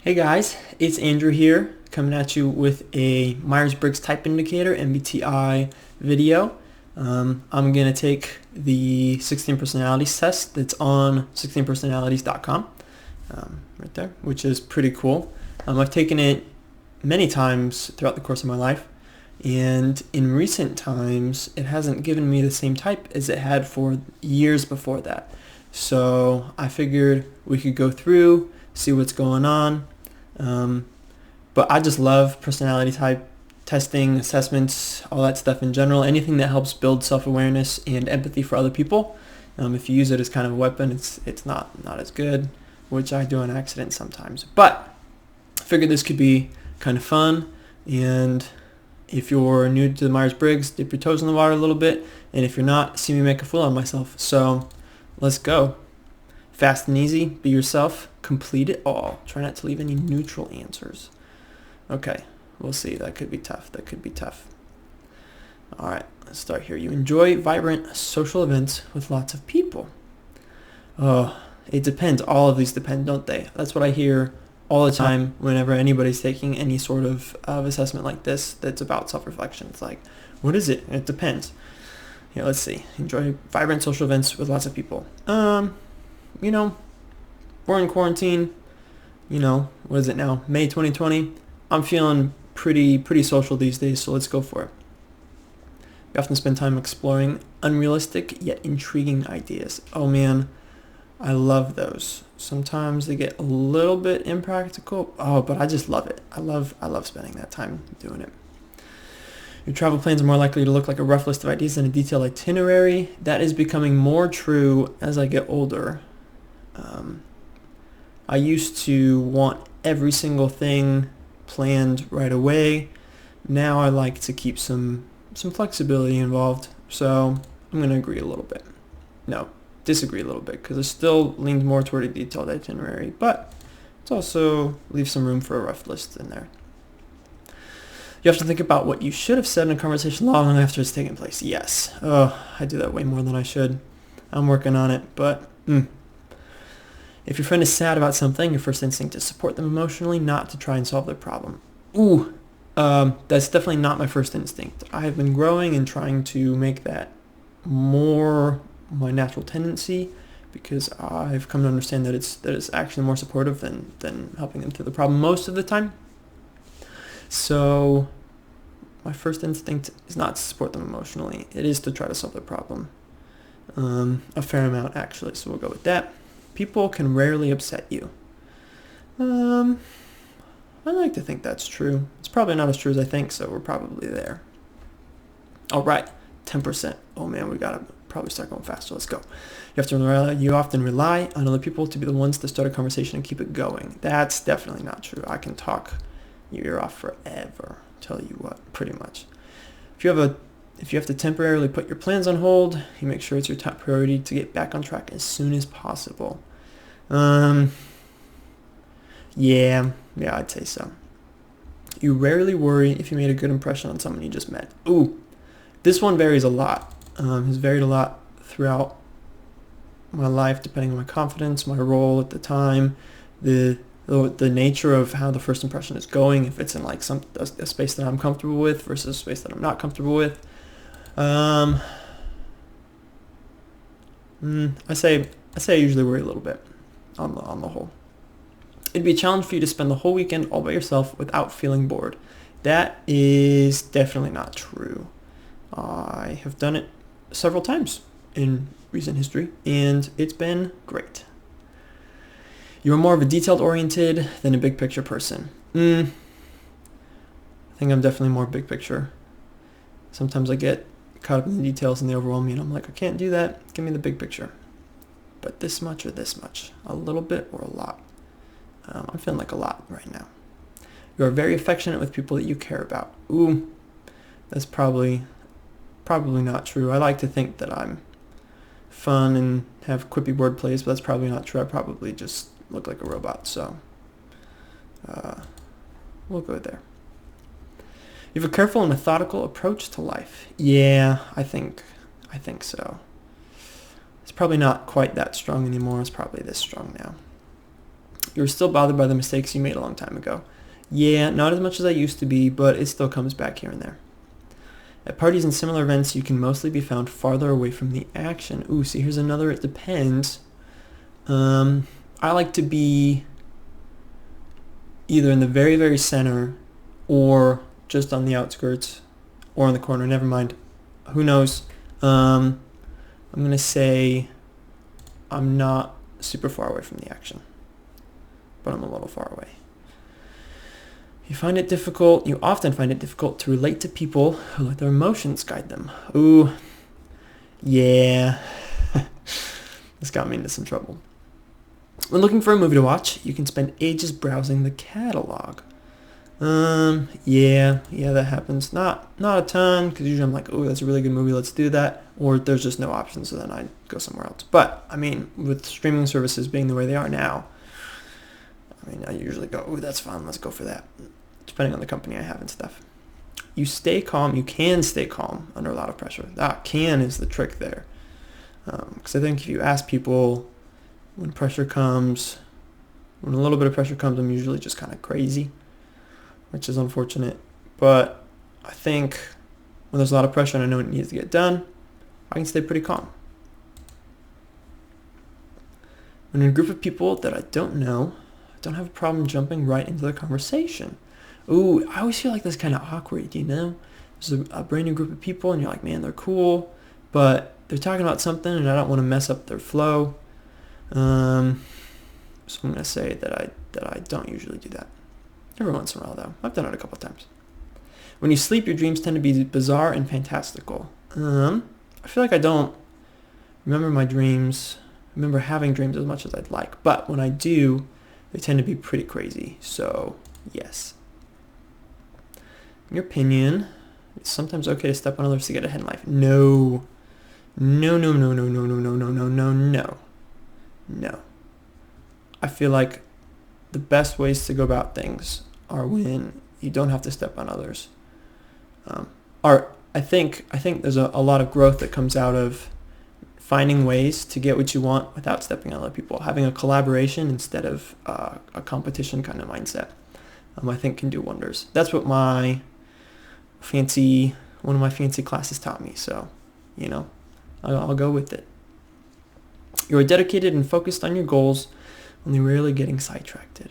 Hey guys, it's Andrew here, coming at you with a Myers-Briggs Type Indicator, MBTI video. I'm going to take the 16 Personalities test that's on 16personalities.com, right there, which is pretty cool. I've taken it many times throughout the course of my life, and in recent times, it hasn't given me the same type as it had for years before that. So I figured we could go through, see what's going on. But I just love personality type testing, assessments, all that stuff in general. Anything that helps build self-awareness and empathy for other people. If you use it as kind of a weapon, it's not as good, which I do on accident sometimes. But I figured this could be kind of fun. And if you're new to the Myers-Briggs, dip your toes in the water a little bit. And if you're not, see me make a fool of myself. So let's go. Fast and easy, be yourself, complete it all. Try not to leave any neutral answers. Okay, we'll see. That could be tough. All right, let's start here. You enjoy vibrant social events with lots of people. Oh, it depends. All of these depend, don't they? That's what I hear all the time whenever anybody's taking any sort of assessment like this that's about self-reflection. It's like, what is it? It depends. Yeah, let's see. Enjoy vibrant social events with lots of people. We're in quarantine, what is it now? May 2020. I'm feeling pretty social these days, so let's go for it. We often spend time exploring unrealistic yet intriguing ideas. Oh man, I love those. Sometimes they get a little bit impractical. Oh, but I just love it. I love spending that time doing it. Your travel plans are more likely to look like a rough list of ideas than a detailed itinerary. That is becoming more true as I get older. I used to want every single thing planned right away. Now I like to keep some flexibility involved. So I'm going to agree a little bit. No, disagree a little bit because it still leans more toward a detailed itinerary, but it also leaves some room for a rough list in there. You have to think about what you should have said in a conversation long after it's taken place. Yes. Oh, I do that way more than I should. I'm working on it, but if your friend is sad about something, your first instinct is support them emotionally, not to try and solve their problem. That's definitely not my first instinct. I have been growing and trying to make that more my natural tendency because I've come to understand that it's actually more supportive than helping them through the problem most of the time. So my first instinct is not to support them emotionally. It is to try to solve their problem. A fair amount, actually, so we'll go with that. People can rarely upset you. I like to think that's true. It's probably not as true as I think, so we're probably there. All right, 10%. Oh man, we gotta probably start going faster. Let's go. You often rely on other people to be the ones to start a conversation and keep it going. That's definitely not true. I can talk your ear off forever. Tell you what, pretty much. If you have to temporarily put your plans on hold, you make sure it's your top priority to get back on track as soon as possible. Yeah, I'd say so. You rarely worry if you made a good impression on someone you just met. Ooh, this one varies a lot. Has varied a lot throughout my life, depending on my confidence, my role at the time, the nature of how the first impression is going, if it's in like a space that I'm comfortable with versus a space that I'm not comfortable with. I say I usually worry a little bit on the whole. It'd be a challenge for you to spend the whole weekend all by yourself without feeling bored. That is definitely not true. I have done it several times in recent history, and it's been great. You're more of a detailed-oriented than a big-picture person. I think I'm definitely more big picture. Sometimes I get caught up in the details and they overwhelm me, and I'm like, I can't do that. Give me the big picture. But this much or this much, a little bit or a lot. I'm feeling like a lot right now. You are very affectionate with people that you care about. Ooh, that's probably not true. I like to think that I'm fun and have quippy word plays, but that's probably not true. I probably just look like a robot, so we'll go there. You have a careful and methodical approach to life. Yeah, I think so. It's probably not quite that strong anymore. It's probably this strong now. You're still bothered by the mistakes you made a long time ago. Yeah, not as much as I used to be, but it still comes back here and there. At parties and similar events, you can mostly be found farther away from the action. Ooh, see, here's another, it depends. I like to be either in the very, very center or just on the outskirts or in the corner. Never mind. Who knows? I'm going to say I'm not super far away from the action, but I'm a little far away. You often find it difficult to relate to people who let their emotions guide them. Ooh, yeah. This got me into some trouble. When looking for a movie to watch, you can spend ages browsing the catalog. Yeah, that happens. Not a ton, because usually I'm like, oh, that's a really good movie, let's do that. Or there's just no option, so then I go somewhere else. But, I mean, with streaming services being the way they are now, I usually go, oh, that's fun, let's go for that. Depending on the company I have and stuff. You can stay calm under a lot of pressure. That can is the trick there. Because I think if you ask people, when a little bit of pressure comes, I'm usually just kind of crazy, which is unfortunate. But I think when there's a lot of pressure and I know it needs to get done, I can stay pretty calm. When in a group of people that I don't know, I don't have a problem jumping right into the conversation. Ooh, I always feel like that's kind of awkward, There's a brand new group of people and you're like, man, they're cool, but they're talking about something and I don't want to mess up their flow. So I'm going to say that I don't usually do that. Every once in a while, though. I've done it a couple times. When you sleep, your dreams tend to be bizarre and fantastical. I feel like I don't remember my dreams, remember having dreams as much as I'd like. But when I do, they tend to be pretty crazy. So, yes. In your opinion, it's sometimes okay to step on others to get ahead in life. No. No. I feel like the best ways to go about things are when you don't have to step on others. I think there's a lot of growth that comes out of finding ways to get what you want without stepping on other people. Having a collaboration instead of a competition kind of mindset, I think can do wonders. That's what one of my fancy classes taught me. So, I'll go with it. You are dedicated and focused on your goals, only rarely getting sidetracked.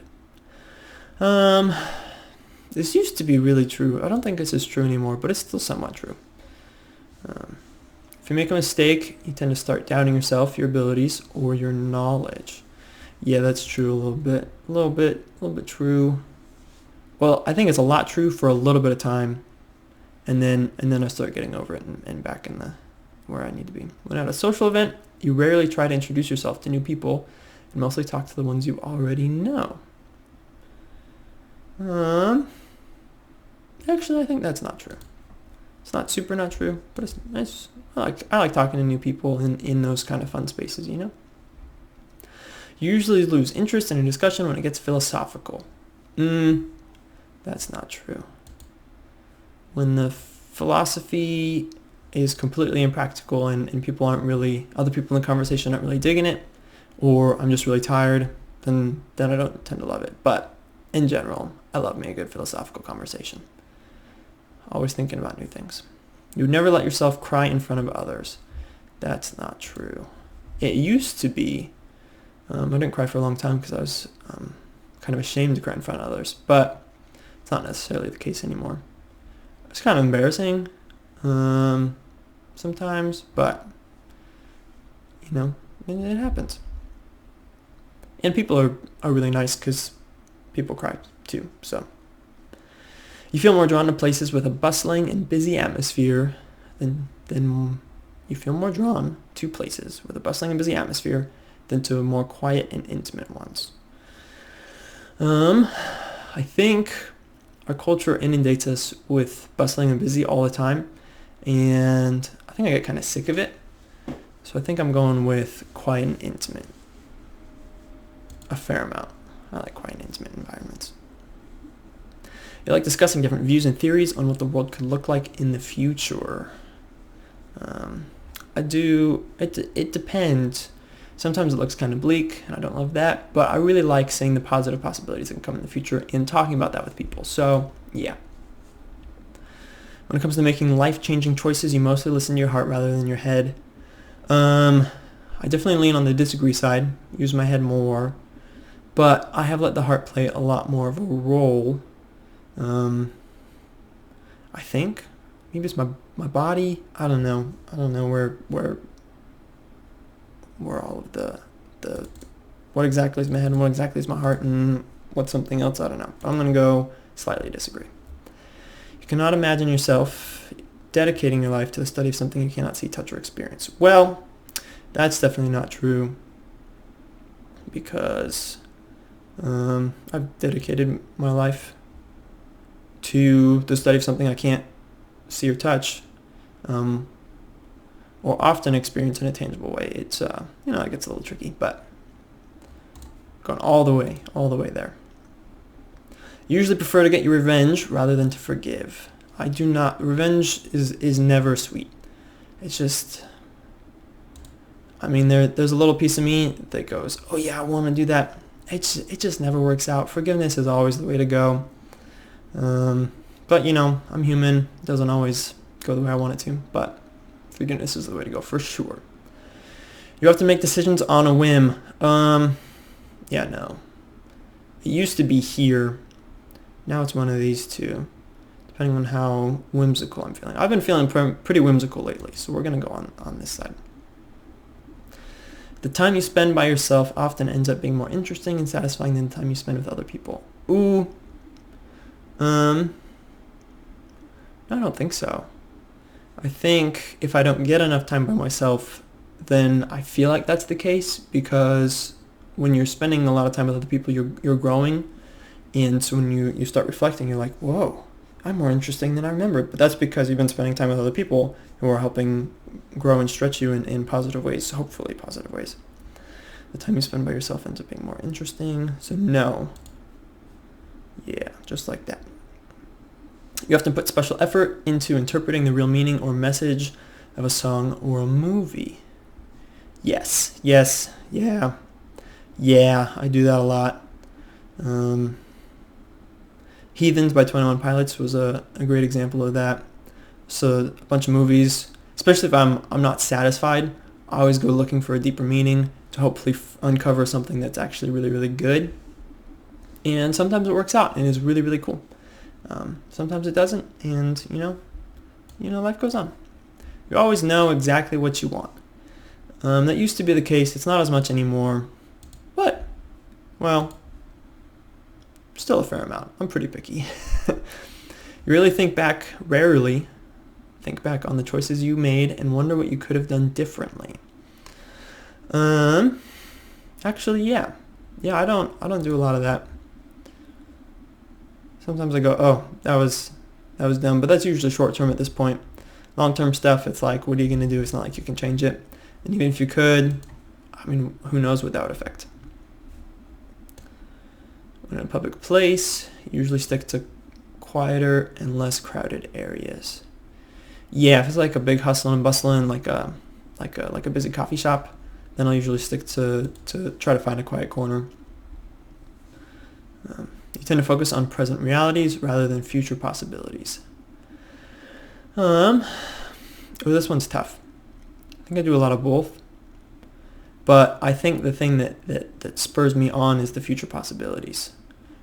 This used to be really true. I don't think this is true anymore, but it's still somewhat true. If you make a mistake, you tend to start doubting yourself, your abilities, or your knowledge. Yeah, that's true a little bit true. Well, I think it's a lot true for a little bit of time, and then I start getting over it and back in where I need to be. When at a social event, you rarely try to introduce yourself to new people and mostly talk to the ones you already know. Actually, I think that's not true. It's not super not true, but it's nice. I like talking to new people in those kind of fun spaces, You usually lose interest in a discussion when it gets philosophical. That's not true. When the philosophy is completely impractical and other people in the conversation aren't really digging it, or I'm just really tired, then I don't tend to love it. But in general, I love me a good philosophical conversation. Always thinking about new things. You would never let yourself cry in front of others. That's not true. It used to be. I didn't cry for a long time because I was kind of ashamed to cry in front of others, but it's not necessarily the case anymore. It's kind of embarrassing sometimes, but it happens. And people are really nice because people cry too. So you feel more drawn to places with a bustling and busy atmosphere than you feel more drawn to places with a bustling and busy atmosphere than to more quiet and intimate ones. I think our culture inundates us with bustling and busy all the time, and I think I get kind of sick of it. So I think I'm going with quiet and intimate. A fair amount. I like quiet and intimate environments. You like discussing different views and theories on what the world could look like in the future. I do. It depends. Sometimes it looks kind of bleak, and I don't love that, but I really like seeing the positive possibilities that can come in the future and talking about that with people. So, yeah. When it comes to making life-changing choices, you mostly listen to your heart rather than your head. I definitely lean on the disagree side, use my head more, but I have let the heart play a lot more of a role. I think maybe it's my body. I don't know where all of the what exactly is my head and what exactly is my heart and what's something else, I don't know. I'm going to go slightly disagree. You cannot imagine yourself dedicating your life to the study of something you cannot see, touch, or experience. Well, that's definitely not true, because I've dedicated my life to the study of something I can't see or touch, or often experience in a tangible way. It's it gets a little tricky, but going all the way there. You usually prefer to get your revenge rather than to forgive. I do not. Revenge is never sweet. It's just, there's a little piece of me that goes, oh yeah, I want to do that. It just never works out. Forgiveness is always the way to go. But I'm human. It doesn't always go the way I want it to, but forgiveness is the way to go for sure. You have to make decisions on a whim. Yeah, no. It used to be here. Now it's one of these two, depending on how whimsical I'm feeling. I've been feeling pretty whimsical lately, so we're going to go on this side. The time you spend by yourself often ends up being more interesting and satisfying than the time you spend with other people. Ooh. No, I don't think so. I think if I don't get enough time by myself, then I feel like that's the case, because when you're spending a lot of time with other people, you're growing. And so when you start reflecting, you're like, whoa, I'm more interesting than I remembered. But that's because you've been spending time with other people who are helping grow and stretch you in positive ways, hopefully positive ways. The time you spend by yourself ends up being more interesting. So no. Yeah, just like that. You often put special effort into interpreting the real meaning or message of a song or a movie. Yes, yeah, I do that a lot. Heathens by 21 Pilots was a great example of that. So a bunch of movies, especially if I'm not satisfied, I always go looking for a deeper meaning to hopefully uncover something that's actually really, really good. And sometimes it works out and is really, really cool. Sometimes it doesn't, and life goes on. You always know exactly what you want. That used to be the case. It's not as much anymore, but well, still a fair amount. I'm pretty picky. Rarely think back on the choices you made and wonder what you could have done differently. Actually, yeah, I don't do a lot of that. Sometimes I go, oh, that was dumb, but that's usually short term at this point. Long term stuff, it's like, what are you going to do? It's not like you can change it. And even if you could, who knows what that would affect. When in a public place, usually stick to quieter and less crowded areas. Yeah, if it's like a big hustling and bustling, like a busy coffee shop, then I'll usually stick to try to find a quiet corner. You tend to focus on present realities rather than future possibilities. This one's tough. I think I do a lot of both. But I think the thing that spurs me on is the future possibilities.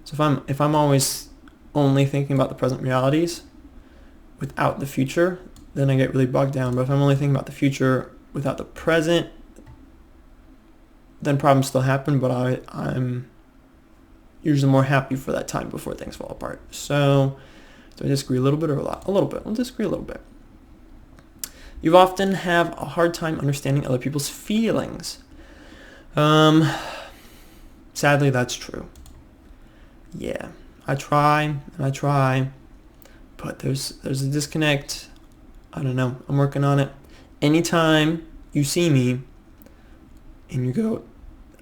So if I'm always only thinking about the present realities without the future, then I get really bogged down. But if I'm only thinking about the future without the present, then problems still happen, but I'm usually more happy for that time before things fall apart. So do I disagree a little bit or a lot? A little bit. I'll disagree a little bit. You often have a hard time understanding other people's feelings. Sadly, that's true. Yeah, I try, but there's a disconnect. I don't know. I'm working on it. Anytime you see me and you go,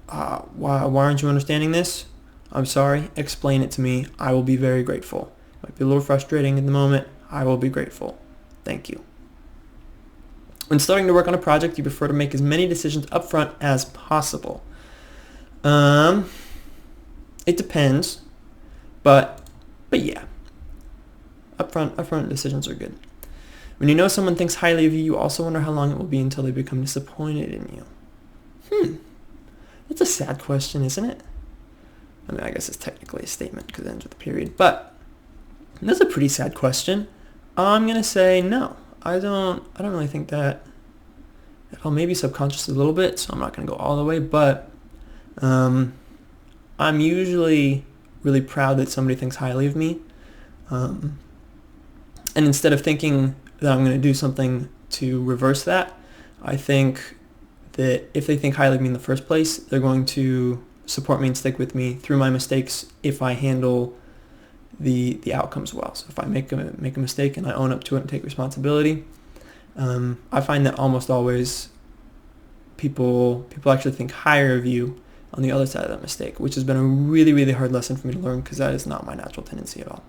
why aren't you understanding this? I'm sorry. Explain it to me. I will be very grateful. Might be a little frustrating at the moment. I will be grateful. Thank you. When starting to work on a project, you prefer to make as many decisions upfront as possible. It depends, but yeah, upfront decisions are good. When you know someone thinks highly of you, you also wonder how long it will be until they become disappointed in you. That's a sad question, isn't it? I mean, I guess it's technically a statement because it ends with a period, but that's a pretty sad question. I'm gonna say no. I don't really think that at all. Maybe subconsciously a little bit, so I'm not gonna go all the way, but I'm usually really proud that somebody thinks highly of me. And instead of thinking that I'm going to do something to reverse that, I think that if they think highly of me in the first place, they're going to support me and stick with me through my mistakes if I handle the outcomes well. So if I make a mistake and I own up to it and take responsibility, I find that almost always people actually think higher of you on the other side of that mistake, which has been a really, really hard lesson for me to learn because that is not my natural tendency at all.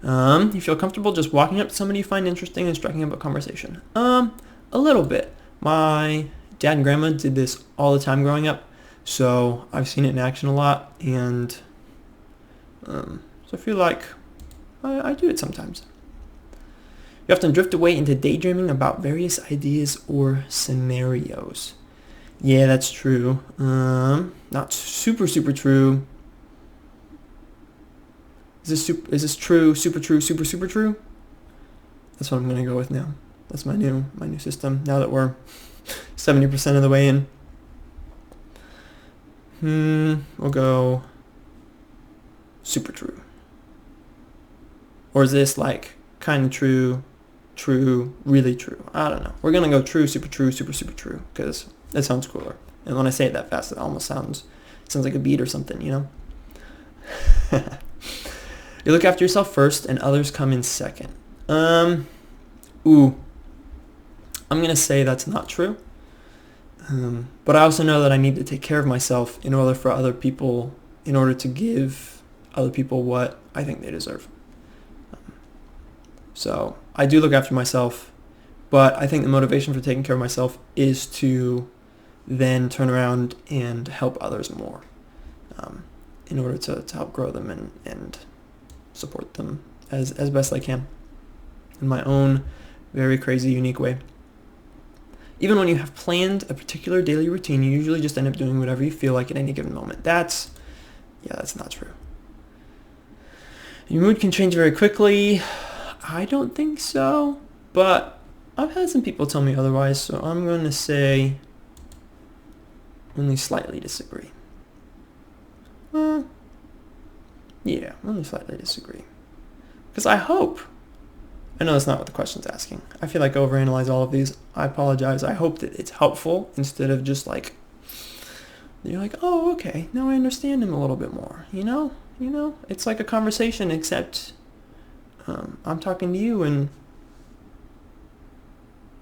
You feel comfortable just walking up to somebody you find interesting and striking up a conversation? A little bit. My dad and grandma did this all the time growing up, so I've seen it in action a lot, and so I feel like I do it sometimes. You often drift away into daydreaming about various ideas or scenarios. Yeah, that's true. Not super true. Is this true? Super true? Super true? That's what I'm gonna go with now. That's my new system. Now that we're 70% of the way in, we'll go super true. Or is this like kind of true, really true? I don't know. We're gonna go true, super true because that sounds cooler. And when I say it that fast, it almost sounds like a beat or something, you know? You look after yourself first and others come in second. I'm going to say that's not true. But I also know that I need to take care of myself in order to give other people what I think they deserve. So I do look after myself, but I think the motivation for taking care of myself is to then turn around and help others more, in order to help grow them and support them as best I can in my own very crazy, unique way. Even when you have planned a particular daily routine, you usually just end up doing whatever you feel like at any given moment. That's not true. Your mood can change very quickly. I don't think so, but I've had some people tell me otherwise, so I'm going to say only slightly disagree. Yeah, only slightly disagree. Because I know that's not what the question's asking. I feel like I overanalyze all of these. I apologize. I hope that it's helpful instead of just like, you're like, oh, okay, now I understand him a little bit more. You know, it's like a conversation, except I'm talking to you and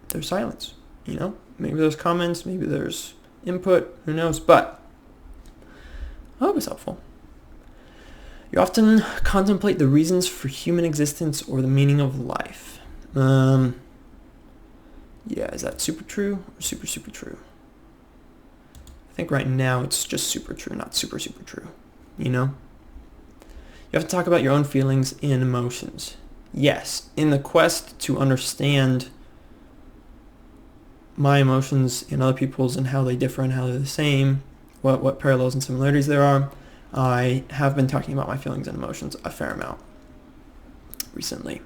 there's silence, you know? Maybe there's comments, maybe there's input, who knows, but I hope it's helpful. You often contemplate the reasons for human existence or the meaning of life. Yeah, is that super true or super true? I think right now it's just super true, not super true, you know? You have to talk about your own feelings and emotions. Yes, in the quest to understand my emotions and other people's and how they differ and how they're the same, what parallels and similarities there are, I have been talking about my feelings and emotions a fair amount recently.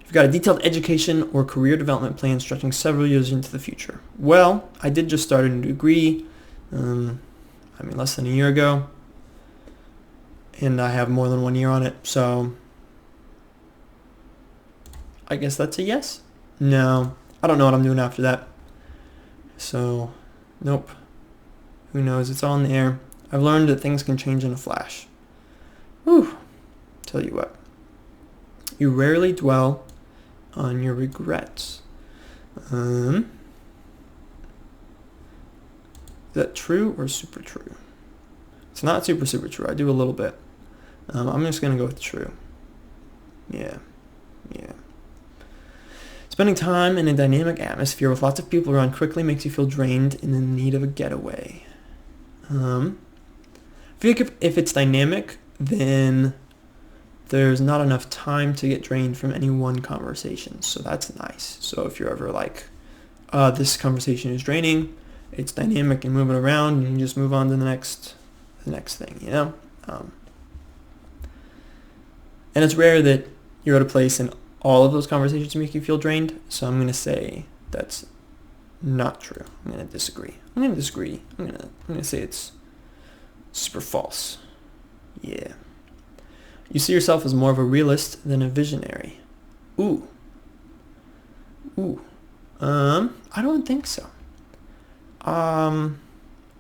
You've got a detailed education or career development plan stretching several years into the future. Well, I did just start a new degree, less than a year ago, and I have more than 1 year on it, so I guess that's a yes? No, I don't know what I'm doing after that. So, nope. Who knows? It's all in the air. I've learned that things can change in a flash. Whew. Tell you what. You rarely dwell on your regrets. Is that true or super true? It's not super true. I do a little bit. I'm just going to go with true. Yeah. Spending time in a dynamic atmosphere with lots of people around quickly makes you feel drained and in need of a getaway. I feel like if it's dynamic, then there's not enough time to get drained from any one conversation. So that's nice. So if you're ever like, this conversation is draining, it's dynamic and moving around, and you just move on to the next thing, you know? And it's rare that you're at a place and all of those conversations make you feel drained. So I'm going to say that's not true. I'm going to disagree. I'm going to say it's super false. Yeah. You see yourself as more of a realist than a visionary. Ooh. I don't think so. I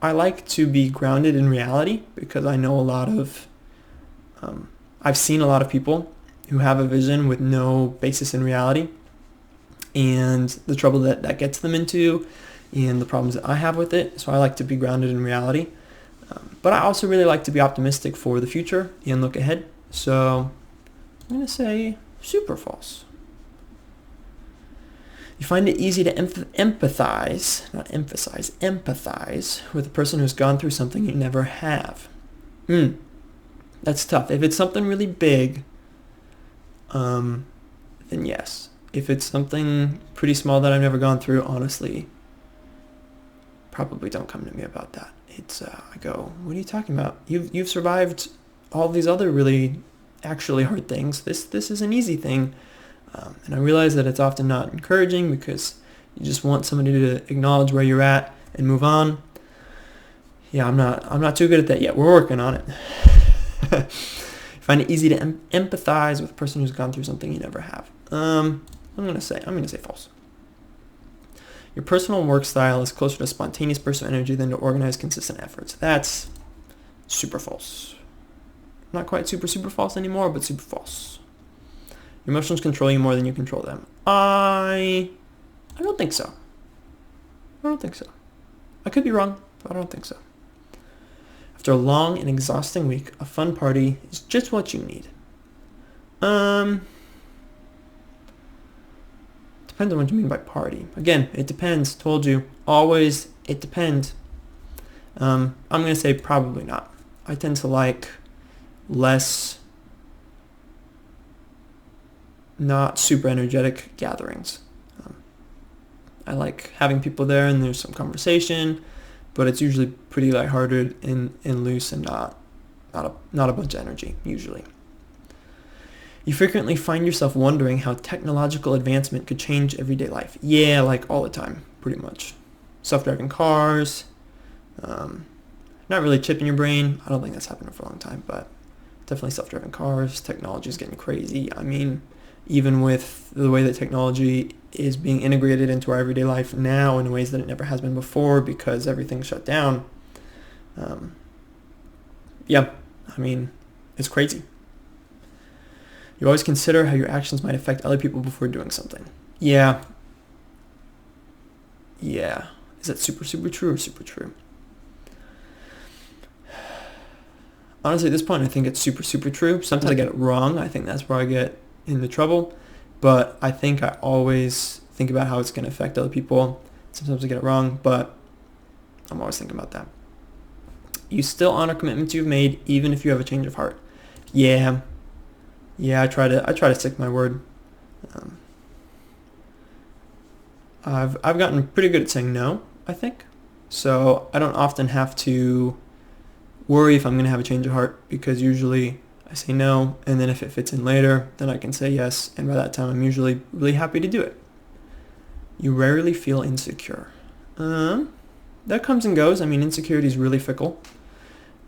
like to be grounded in reality because I know a lot of, I've seen a lot of people who have a vision with no basis in reality, and the trouble that gets them into and the problems that I have with it. So I like to be grounded in reality. But I also really like to be optimistic for the future and look ahead. So I'm going to say super false. You find it easy to empathize with a person who's gone through something you never have. That's tough. If it's something really big, then yes. If it's something pretty small that I've never gone through, honestly, probably don't come to me about that. It's I go, what are you talking about? You've survived all these other really actually hard things. This is an easy thing. And I realize that it's often not encouraging because you just want somebody to acknowledge where you're at and move on. Yeah, I'm not too good at that yet. We're working on it. Find it easy to empathize with a person who's gone through something you never have. I'm gonna say false. Your personal work style is closer to spontaneous bursts of energy than to organized, consistent efforts. That's super false. Not quite super false anymore, but super false. Your emotions control you more than you control them. I don't think so. I could be wrong, but I don't think so. After a long and exhausting week, a fun party is just what you need. Depends on what you mean by party. Again, it depends. Told you. Always, it depends. I'm going to say probably not. I tend to like less not super energetic gatherings. I like having people there and there's some conversation, but it's usually pretty lighthearted and loose and not a bunch of energy, usually. You frequently find yourself wondering how technological advancement could change everyday life. Yeah, like all the time, pretty much. Self-driving cars, not really chip in your brain. I don't think that's happened for a long time, but definitely self-driving cars. Technology is getting crazy. I mean, even with the way that technology is being integrated into our everyday life now in ways that it never has been before because everything's shut down. Yeah, I mean, it's crazy. You always consider how your actions might affect other people before doing something. Yeah. Is that super true or super true? Honestly, at this point, I think it's super true. Sometimes I get it wrong. I think that's where I get into trouble. But I think I always think about how it's going to affect other people. Sometimes I get it wrong, but I'm always thinking about that. You still honor commitments you've made, even if you have a change of heart. Yeah, I try to stick to my word. I've gotten pretty good at saying no, I think. So I don't often have to worry if I'm going to have a change of heart because usually I say no, and then if it fits in later, then I can say yes, and by that time I'm usually really happy to do it. You rarely feel insecure. That comes and goes. I mean, insecurity is really fickle,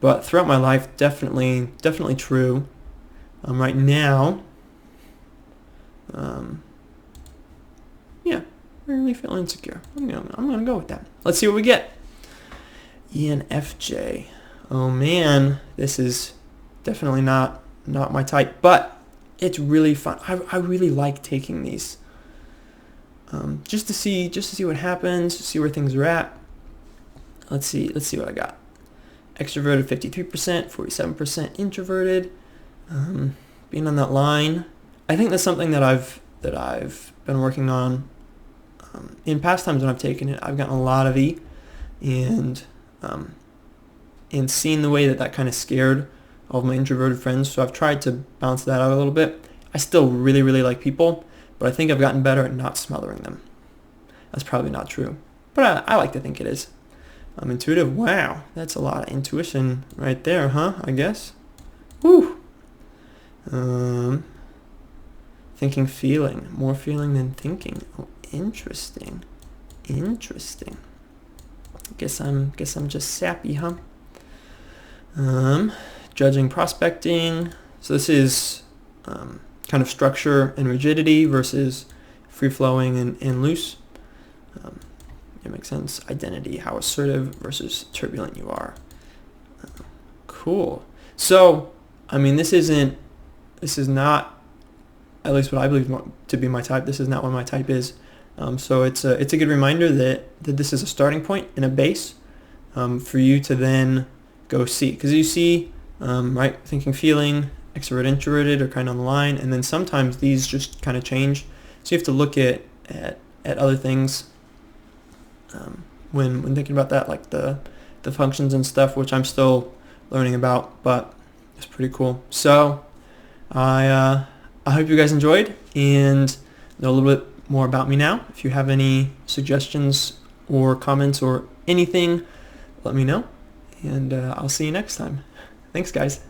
but throughout my life, definitely true. Right now, I really feel insecure. I'm gonna go with that. Let's see what we get. ENFJ. Oh man, this is definitely not my type, but it's really fun. I really like taking these. Just to see what happens, see where things are at. Let's see what I got. Extroverted 53%, 47% introverted. Being on that line, I think that's something that I've that I've been working on. In past times when I've taken it, I've gotten a lot of E, and seeing the way that kind of scared all of my introverted friends, so I've tried to balance that out a little bit. I still really, really like people, but I think I've gotten better at not smothering them. That's probably not true, but I like to think it is. I'm intuitive. Wow, that's a lot of intuition right there, huh? I guess. Woo. Thinking, feeling, more feeling than thinking. Oh, interesting. Interesting. Guess I'm just sappy, huh? Judging, prospecting. So this is kind of structure and rigidity versus free-flowing and loose. It makes sense. Identity, how assertive versus turbulent you are. Cool. So, I mean, this is not, at least what I believe to be my type. This is not what my type is. So it's a good reminder that this is a starting point and a base for you to then go see. Because you see, right, thinking, feeling, extrovert, introverted are kind of on the line, and then sometimes these just kind of change. So you have to look at other things when thinking about that, like the functions and stuff, which I'm still learning about, but it's pretty cool. So I hope you guys enjoyed and know a little bit more about me now. If you have any suggestions or comments or anything, let me know, and I'll see you next time. Thanks, guys.